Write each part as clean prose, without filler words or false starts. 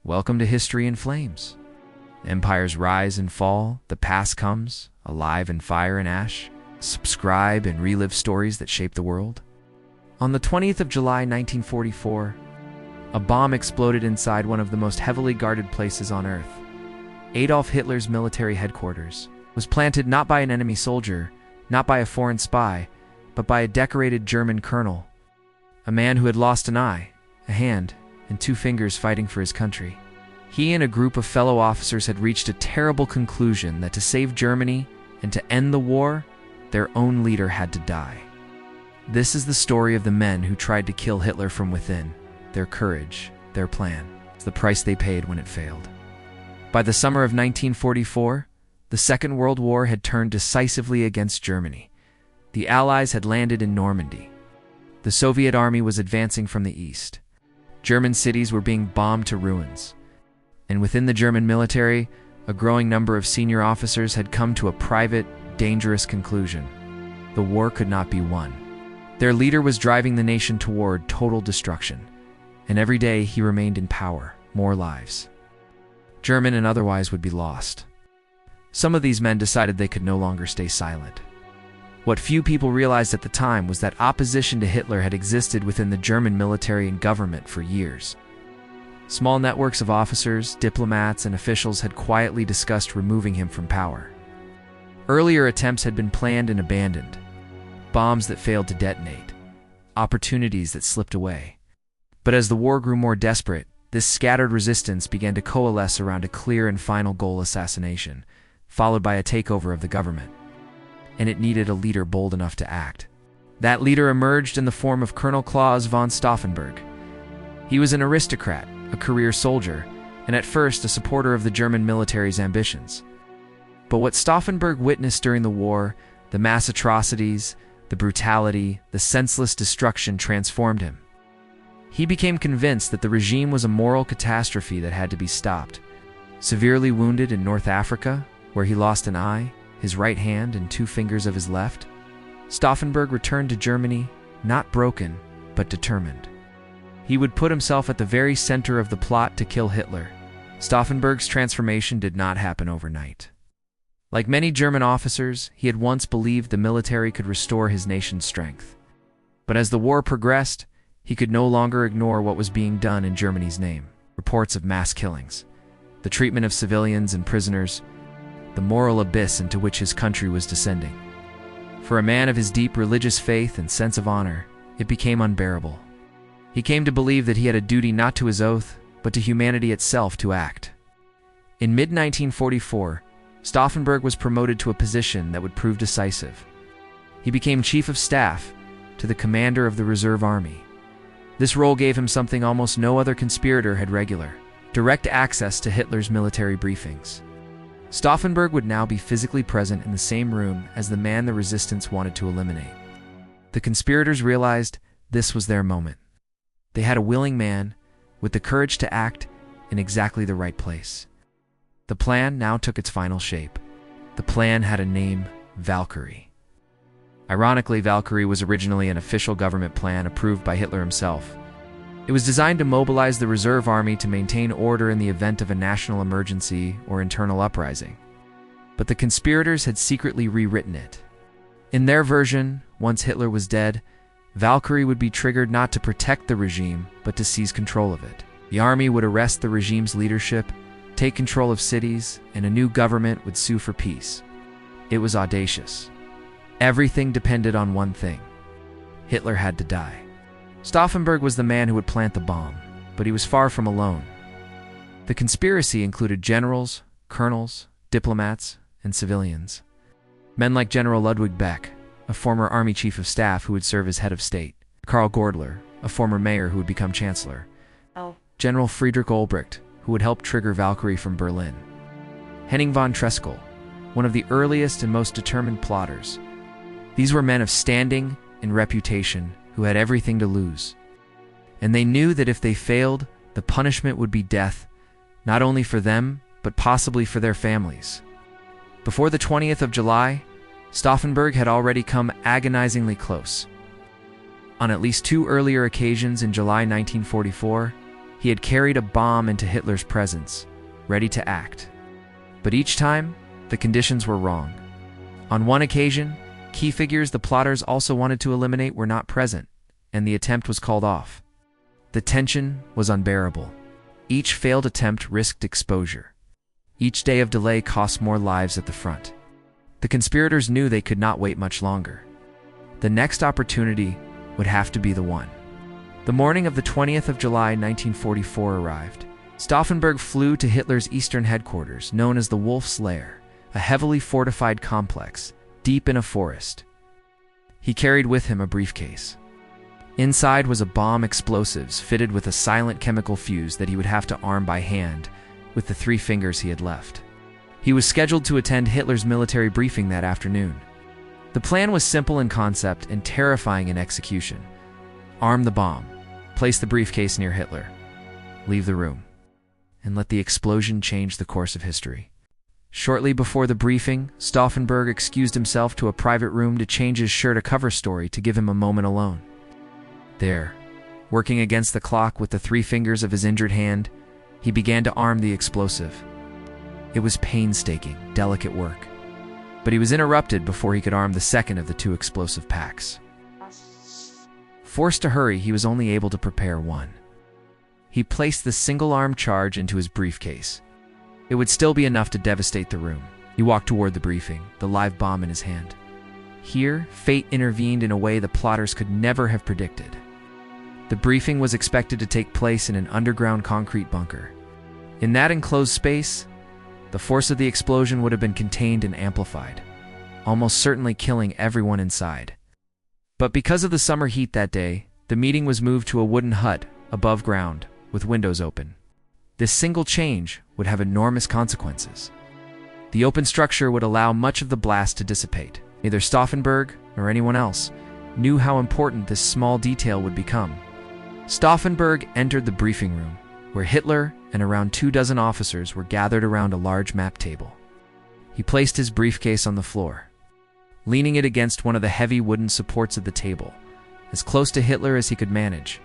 Welcome to History in Flames. Empires rise and fall, the past comes, alive in fire and ash. Subscribe and relive stories that shape the world. On the 20th of July 1944, a bomb exploded inside one of the most heavily guarded places on Earth. Adolf Hitler's military headquarters was planted not by an enemy soldier, not by a foreign spy, but by a decorated German colonel, a man who had lost an eye, a hand, and 2 fingers fighting for his country. He and a group of fellow officers had reached a terrible conclusion that to save Germany and to end the war, their own leader had to die. This is the story of the men who tried to kill Hitler from within, their courage, their plan. It's the price they paid when it failed. By the summer of 1944, the Second World War had turned decisively against Germany. The Allies had landed in Normandy. The Soviet army was advancing from the east. German cities were being bombed to ruins. And within the German military, a growing number of senior officers had come to a private, dangerous conclusion. The war could not be won. Their leader was driving the nation toward total destruction, and every day he remained in power, more lives, German and otherwise, would be lost. Some of these men decided they could no longer stay silent. What few people realized at the time was that opposition to Hitler had existed within the German military and government for years. Small networks of officers, diplomats, and officials had quietly discussed removing him from power. Earlier attempts had been planned and abandoned. Bombs that failed to detonate. Opportunities that slipped away. But as the war grew more desperate, this scattered resistance began to coalesce around a clear and final goal: assassination, followed by a takeover of the government. And it needed a leader bold enough to act. That leader emerged in the form of Colonel Claus von Stauffenberg. He was an aristocrat, a career soldier, and at first a supporter of the German military's ambitions. But what Stauffenberg witnessed during the war, the mass atrocities, the brutality, the senseless destruction, transformed him. He became convinced that the regime was a moral catastrophe that had to be stopped. Severely wounded in North Africa, where he lost an eye, his right hand, and 2 fingers of his left, Stauffenberg returned to Germany, not broken, but determined. He would put himself at the very center of the plot to kill Hitler. Stauffenberg's transformation did not happen overnight. Like many German officers, he had once believed the military could restore his nation's strength. But as the war progressed, he could no longer ignore what was being done in Germany's name. Reports of mass killings, the treatment of civilians and prisoners, the moral abyss into which his country was descending. For a man of his deep religious faith and sense of honor, it became unbearable. He came to believe that he had a duty not to his oath, but to humanity itself to act. In mid-1944, Stauffenberg was promoted to a position that would prove decisive. He became Chief of Staff to the Commander of the Reserve Army. This role gave him something almost no other conspirator had: regular, direct access to Hitler's military briefings. Stauffenberg would now be physically present in the same room as the man the resistance wanted to eliminate. The conspirators realized this was their moment. They had a willing man with the courage to act in exactly the right place. The plan now took its final shape. The plan had a name: Valkyrie. Ironically, Valkyrie was originally an official government plan approved by Hitler himself. It was designed to mobilize the reserve army to maintain order in the event of a national emergency or internal uprising. But the conspirators had secretly rewritten it. In their version, once Hitler was dead, Valkyrie would be triggered not to protect the regime, but to seize control of it. The army would arrest the regime's leadership, take control of cities, and a new government would sue for peace. It was audacious. Everything depended on one thing: Hitler had to die. Stauffenberg was the man who would plant the bomb, but he was far from alone. The conspiracy included generals, colonels, diplomats, and civilians. Men like General Ludwig Beck, a former army chief of staff who would serve as head of state; Karl Gordler, a former mayor who would become chancellor; General Friedrich Olbricht, who would help trigger Valkyrie from Berlin; Henning von Treskel, one of the earliest and most determined plotters. These were men of standing and reputation who had everything to lose. And they knew that if they failed, the punishment would be death, not only for them, but possibly for their families. Before the 20th of July, Stauffenberg had already come agonizingly close. On at least 2 earlier occasions in July 1944, He had carried a bomb into Hitler's presence, ready to act. But each time, the conditions were wrong. On one occasion, key figures the plotters also wanted to eliminate were not present, and the attempt was called off. The tension was unbearable. Each failed attempt risked exposure. Each day of delay cost more lives at the front. The conspirators knew they could not wait much longer. The next opportunity would have to be the one. The morning of the 20th of July 1944 arrived. Stauffenberg flew to Hitler's eastern headquarters, known as the Wolf's Lair, a heavily fortified complex, deep in a forest. He carried with him a briefcase. Inside was a bomb explosives fitted with a silent chemical fuse that he would have to arm by hand with the 3 fingers he had left. He was scheduled to attend Hitler's military briefing that afternoon. The plan was simple in concept and terrifying in execution. Arm the bomb, place the briefcase near Hitler, leave the room, and let the explosion change the course of history. Shortly before the briefing, Stauffenberg excused himself to a private room to change his shirt a cover story to give him a moment alone. There, working against the clock with the 3 fingers of his injured hand, he began to arm the explosive. It was painstaking, delicate work, but he was interrupted before he could arm the second of the 2 explosive packs. Forced to hurry, he was only able to prepare one. He placed the single-arm charge into his briefcase. It would still be enough to devastate the room. He walked toward the briefing, the live bomb in his hand. Here, fate intervened in a way the plotters could never have predicted. The briefing was expected to take place in an underground concrete bunker. In that enclosed space, the force of the explosion would have been contained and amplified, almost certainly killing everyone inside. But because of the summer heat that day, the meeting was moved to a wooden hut above ground with windows open. This single change would have enormous consequences. The open structure would allow much of the blast to dissipate. Neither Stauffenberg nor anyone else knew how important this small detail would become. Stauffenberg entered the briefing room, where Hitler and around 24 officers were gathered around a large map table. He placed his briefcase on the floor, leaning it against one of the heavy wooden supports of the table, as close to Hitler as he could manage.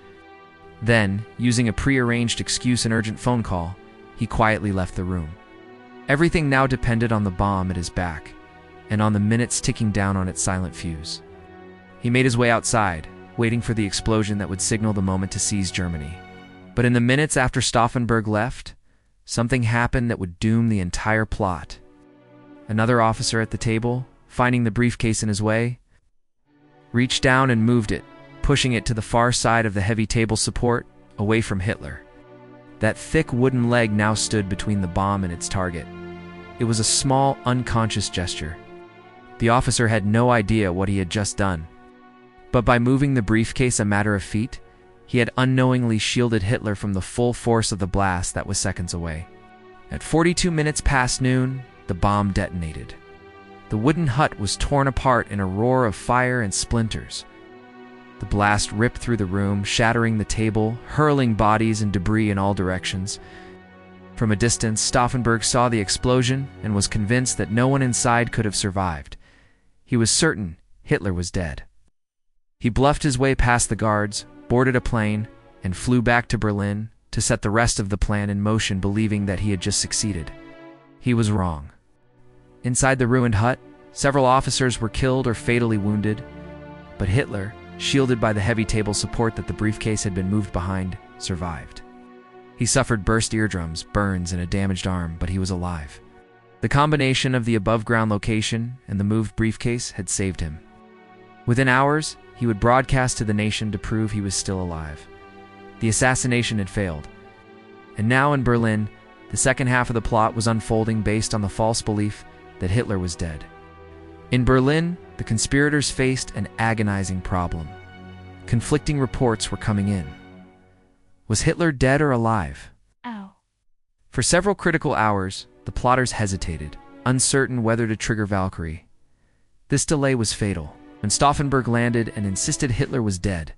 Then, using a pre-arranged excuse and urgent phone call, he quietly left the room. Everything now depended on the bomb at his back, and on the minutes ticking down on its silent fuse. He made his way outside, waiting for the explosion that would signal the moment to seize Germany. But in the minutes after Stauffenberg left, something happened that would doom the entire plot. Another officer at the table, finding the briefcase in his way, reached down and moved it, pushing it to the far side of the heavy table support, away from Hitler. That thick wooden leg now stood between the bomb and its target. It was a small, unconscious gesture. The officer had no idea what he had just done. But by moving the briefcase a matter of feet, he had unknowingly shielded Hitler from the full force of the blast that was seconds away. At 42 minutes past noon, the bomb detonated. The wooden hut was torn apart in a roar of fire and splinters. The blast ripped through the room, shattering the table, hurling bodies and debris in all directions. From a distance, Stauffenberg saw the explosion and was convinced that no one inside could have survived. He was certain Hitler was dead. He bluffed his way past the guards, boarded a plane, and flew back to Berlin to set the rest of the plan in motion, believing that he had just succeeded. He was wrong. Inside the ruined hut, several officers were killed or fatally wounded, but Hitler, shielded by the heavy table support that the briefcase had been moved behind, survived. He suffered burst eardrums, burns, and a damaged arm, but he was alive. The combination of the above-ground location and the moved briefcase had saved him. Within hours, he would broadcast to the nation to prove he was still alive. The assassination had failed. And now in Berlin, the second half of the plot was unfolding based on the false belief that Hitler was dead. In Berlin, the conspirators faced an agonizing problem. Conflicting reports were coming in. Was Hitler dead or alive? Ow. For several critical hours, the plotters hesitated, uncertain whether to trigger Valkyrie. This delay was fatal. When Stauffenberg landed and insisted Hitler was dead,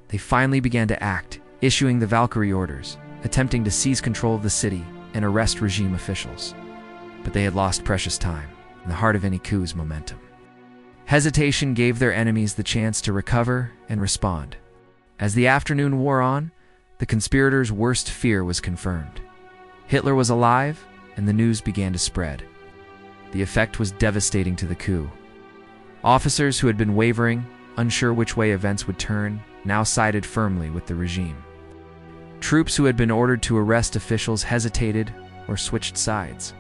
they finally began to act, issuing the Valkyrie orders, attempting to seize control of the city and arrest regime officials. But they had lost precious time, in the heart of any coup's momentum. Hesitation gave their enemies the chance to recover and respond. As the afternoon wore on, the conspirators' worst fear was confirmed. Hitler was alive, and the news began to spread. The effect was devastating to the coup. Officers who had been wavering, unsure which way events would turn, now sided firmly with the regime. Troops who had been ordered to arrest officials hesitated or switched sides.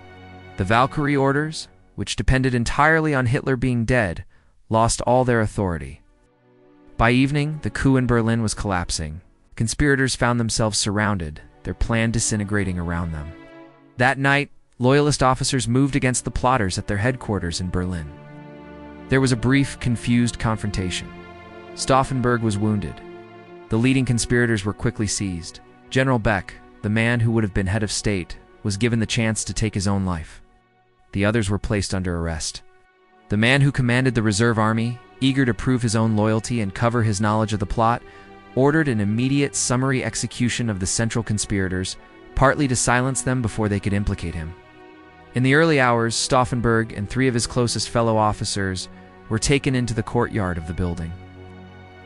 The Valkyrie orders, which depended entirely on Hitler being dead, lost all their authority. By evening, the coup in Berlin was collapsing. Conspirators found themselves surrounded, their plan disintegrating around them. That night, Loyalist officers moved against the plotters at their headquarters in Berlin. There was a brief, confused confrontation. Stauffenberg was wounded. The leading conspirators were quickly seized. General Beck, the man who would have been head of state, was given the chance to take his own life. The others were placed under arrest. The man who commanded the reserve army, eager to prove his own loyalty and cover his knowledge of the plot, ordered an immediate summary execution of the central conspirators, partly to silence them before they could implicate him. In the early hours, Stauffenberg and 3 of his closest fellow officers were taken into the courtyard of the building.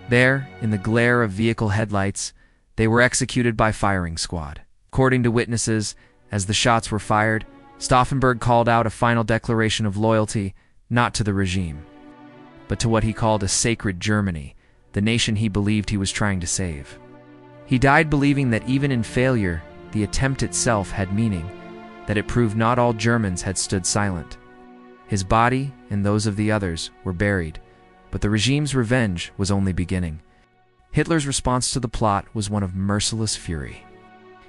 There, in the glare of vehicle headlights, they were executed by firing squad. According to witnesses, as the shots were fired, Stauffenberg called out a final declaration of loyalty, not to the regime, but to what he called a sacred Germany, the nation he believed he was trying to save. He died believing that even in failure, the attempt itself had meaning, that it proved not all Germans had stood silent. His body and those of the others were buried, but the regime's revenge was only beginning. Hitler's response to the plot was one of merciless fury.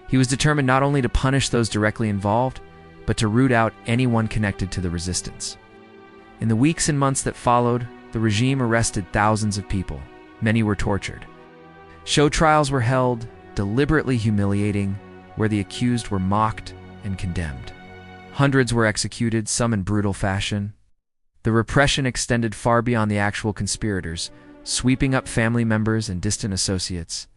He was determined not only to punish those directly involved, but to root out anyone connected to the resistance. In the weeks and months that followed, the regime arrested thousands of people. Many were tortured. Show trials were held, deliberately humiliating, where the accused were mocked and condemned. Hundreds were executed, some in brutal fashion. The repression extended far beyond the actual conspirators, sweeping up family members and distant associates.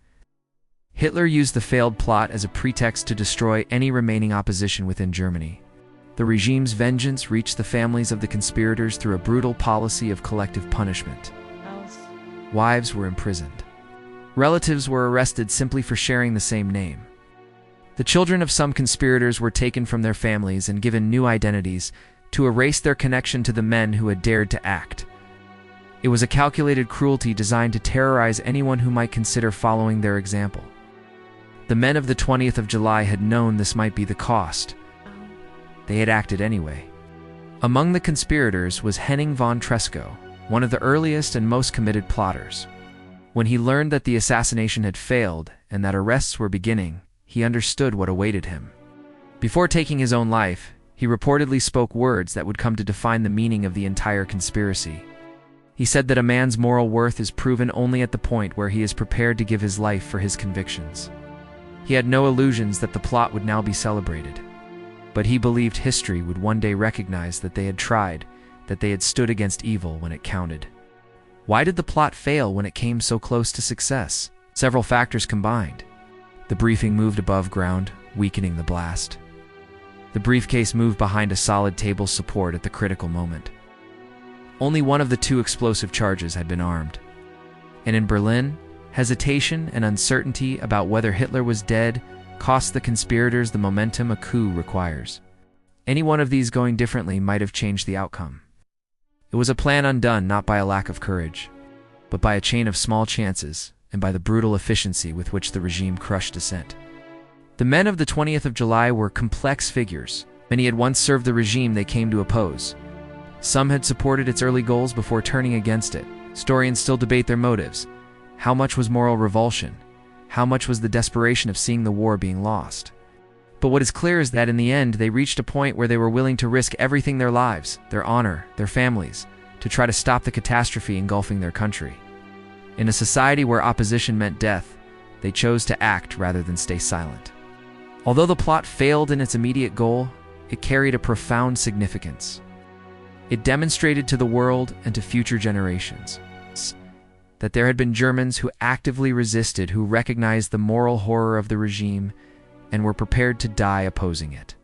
Hitler used the failed plot as a pretext to destroy any remaining opposition within Germany. The regime's vengeance reached the families of the conspirators through a brutal policy of collective punishment. Wives were imprisoned. Relatives were arrested simply for sharing the same name. The children of some conspirators were taken from their families and given new identities to erase their connection to the men who had dared to act. It was a calculated cruelty designed to terrorize anyone who might consider following their example. The men of the 20th of July had known this might be the cost. They had acted anyway. Among the conspirators was Henning von Treschow, one of the earliest and most committed plotters. When he learned that the assassination had failed and that arrests were beginning, he understood what awaited him. Before taking his own life, he reportedly spoke words that would come to define the meaning of the entire conspiracy. He said that a man's moral worth is proven only at the point where he is prepared to give his life for his convictions. He had no illusions that the plot would now be celebrated, but he believed history would one day recognize that they had tried, that they had stood against evil when it counted. Why did the plot fail when it came so close to success? Several factors combined. The briefing moved above ground, weakening the blast. The briefcase moved behind a solid table's support at the critical moment. Only one of the 2 explosive charges had been armed. And in Berlin, hesitation and uncertainty about whether Hitler was dead cost the conspirators the momentum a coup requires. Any one of these going differently might have changed the outcome. It was a plan undone not by a lack of courage, but by a chain of small chances and by the brutal efficiency with which the regime crushed dissent. The men of the 20th of July were complex figures. Many had once served the regime they came to oppose. Some had supported its early goals before turning against it. Historians still debate their motives. How much was moral revulsion? How much was the desperation of seeing the war being lost? But what is clear is that in the end, they reached a point where they were willing to risk everything, their lives, their honor, their families, to try to stop the catastrophe engulfing their country. In a society where opposition meant death, they chose to act rather than stay silent. Although the plot failed in its immediate goal, it carried a profound significance. It demonstrated to the world and to future generations that there had been Germans who actively resisted, who recognized the moral horror of the regime, and were prepared to die opposing it.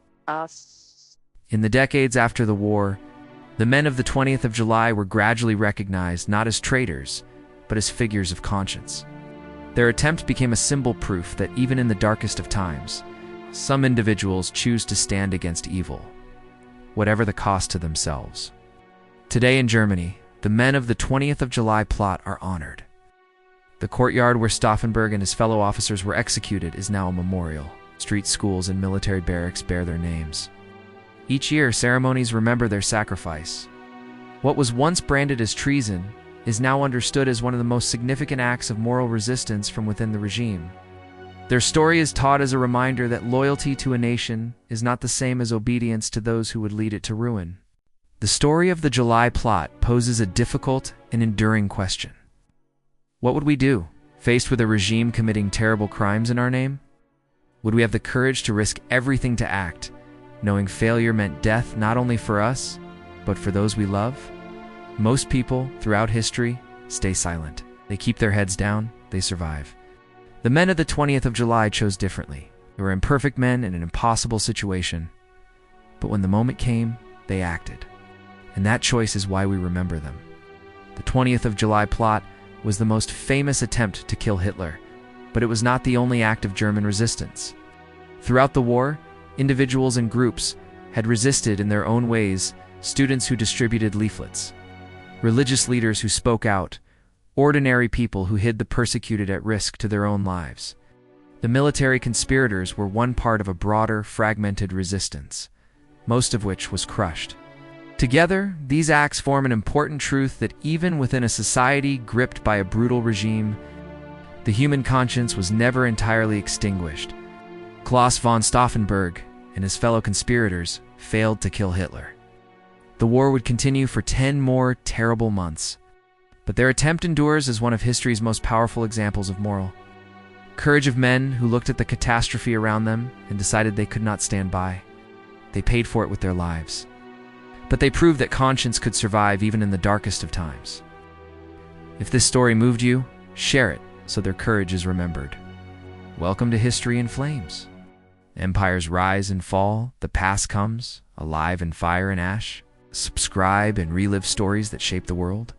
In the decades after the war, the men of the 20th of July were gradually recognized not as traitors, but as figures of conscience. Their attempt became a symbol proof that even in the darkest of times, some individuals choose to stand against evil, whatever the cost to themselves. Today in Germany, the men of the 20th of July plot are honored. The courtyard where Stauffenberg and his fellow officers were executed is now a memorial. Street schools and military barracks bear their names. Each year, ceremonies remember their sacrifice. What was once branded as treason is now understood as one of the most significant acts of moral resistance from within the regime. Their story is taught as a reminder that loyalty to a nation is not the same as obedience to those who would lead it to ruin. The story of the July plot poses a difficult and enduring question. What would we do, faced with a regime committing terrible crimes in our name? Would we have the courage to risk everything to act, knowing failure meant death not only for us, but for those we love? Most people, throughout history, stay silent. They keep their heads down, they survive. The men of the 20th of July chose differently. They were imperfect men in an impossible situation. But when the moment came, they acted. And that choice is why we remember them. The 20th of July plot was the most famous attempt to kill Hitler, but it was not the only act of German resistance. Throughout the war, individuals and groups had resisted in their own ways, students who distributed leaflets, religious leaders who spoke out, ordinary people who hid the persecuted at risk to their own lives. The military conspirators were one part of a broader, fragmented resistance, most of which was crushed. Together, these acts form an important truth that even within a society gripped by a brutal regime, the human conscience was never entirely extinguished. Claus von Stauffenberg and his fellow conspirators failed to kill Hitler. The war would continue for 10 more terrible months, but their attempt endures as one of history's most powerful examples of moral courage of men who looked at the catastrophe around them and decided they could not stand by. They paid for it with their lives. But they proved that conscience could survive even in the darkest of times. If this story moved you, share it so their courage is remembered. Welcome to History in Flames. Empires rise and fall, the past comes, alive in fire and ash. Subscribe and relive stories that shape the world.